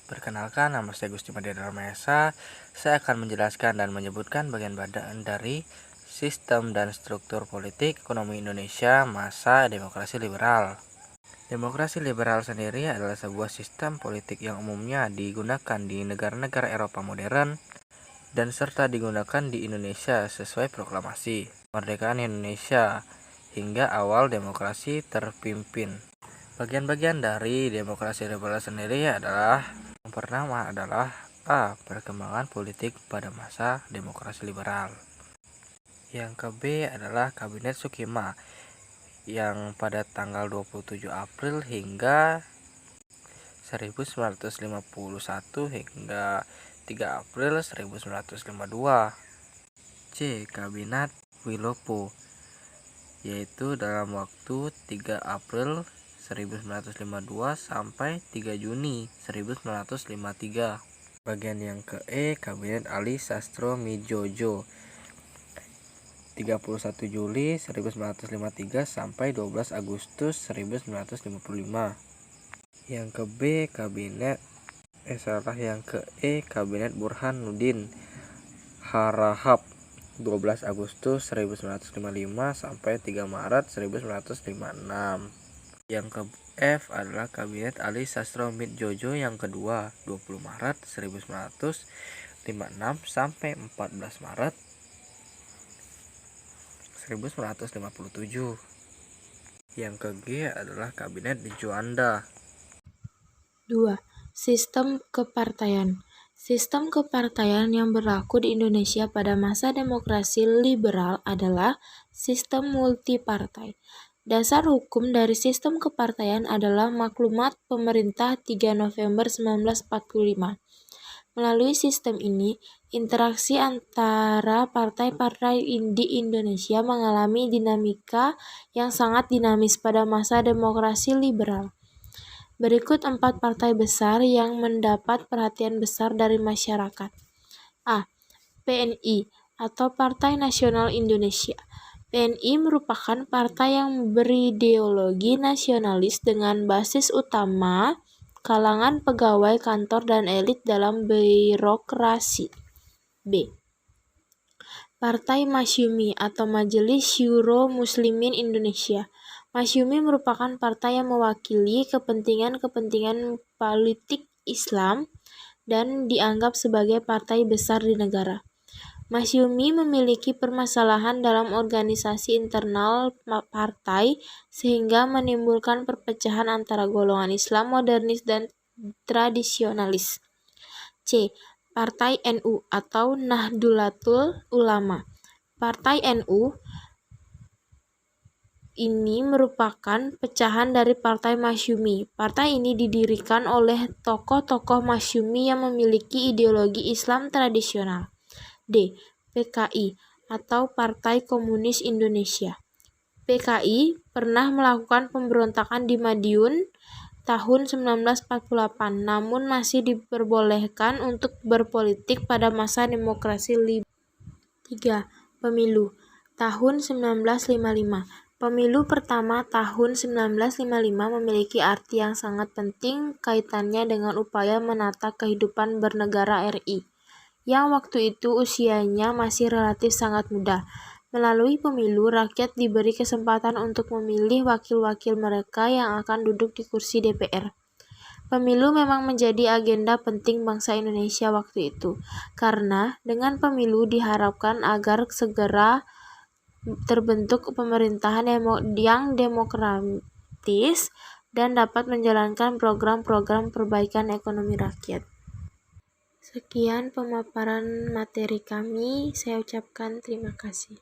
Perkenalkan, nama saya Gusti Madya Mahesa. Saya akan menjelaskan dan menyebutkan bagian dari sistem dan struktur politik ekonomi Indonesia masa demokrasi liberal. Demokrasi liberal sendiri adalah sebuah sistem politik yang umumnya digunakan di negara-negara Eropa modern dan serta digunakan di Indonesia sesuai proklamasi kemerdekaan Indonesia hingga awal demokrasi terpimpin. Bagian-bagian dari demokrasi liberal sendiri adalah yang pertama adalah A. Perkembangan politik pada masa demokrasi liberal. Yang ke B adalah Kabinet Sukima yang pada tanggal 27 April hingga 1951 hingga 3 April 1952. C. Kabinet Wilopo yaitu dalam waktu 3 April 1952 sampai 3 Juni 1953. Bagian yang ke E, Kabinet Ali Sastro Midjojo 31 Juli 1953 sampai 12 Agustus 1955. Yang ke B, yang ke E, Kabinet Burhanuddin Harahap 12 Agustus 1955 sampai 3 Maret 1956. Yang ke F adalah Kabinet Ali Sastro Midjojo yang kedua 20 Maret 1956 sampai 14 Maret 1957. Yang ke G adalah Kabinet Juanda. 2. Sistem kepartaian. Sistem kepartaian yang berlaku di Indonesia pada masa demokrasi liberal adalah sistem multipartai. Dasar hukum dari sistem kepartaian adalah Maklumat Pemerintah 3 November 1945. Melalui sistem ini, interaksi antara partai-partai di Indonesia mengalami dinamika yang sangat dinamis pada masa demokrasi liberal. Berikut 4 partai besar yang mendapat perhatian besar dari masyarakat. A. PNI atau Partai Nasional Indonesia. PNI merupakan partai yang berideologi nasionalis dengan basis utama kalangan pegawai kantor dan elit dalam birokrasi. B. Partai Masyumi atau Majelis Syuro Muslimin Indonesia. Masyumi merupakan partai yang mewakili kepentingan politik Islam dan dianggap sebagai partai besar di negara. Masyumi memiliki permasalahan dalam organisasi internal partai sehingga menimbulkan perpecahan antara golongan Islam modernis dan tradisionalis. C. Partai NU atau Nahdlatul Ulama. Partai NU ini merupakan pecahan dari Partai Masyumi. Partai ini didirikan oleh tokoh-tokoh Masyumi yang memiliki ideologi Islam tradisional. D. PKI atau Partai Komunis Indonesia. PKI pernah melakukan pemberontakan di Madiun tahun 1948, namun masih diperbolehkan untuk berpolitik pada masa demokrasi liberal. 3. Pemilu tahun 1955. Pemilu pertama tahun 1955 memiliki arti yang sangat penting kaitannya dengan upaya menata kehidupan bernegara RI, yang waktu itu usianya masih relatif sangat muda. Melalui pemilu, rakyat diberi kesempatan untuk memilih wakil-wakil mereka yang akan duduk di kursi DPR. Pemilu memang menjadi agenda penting bangsa Indonesia waktu itu, karena dengan pemilu diharapkan agar segera terbentuk pemerintahan yang demokratis dan dapat menjalankan program-program perbaikan ekonomi rakyat. Sekian pemaparan materi kami, saya ucapkan terima kasih.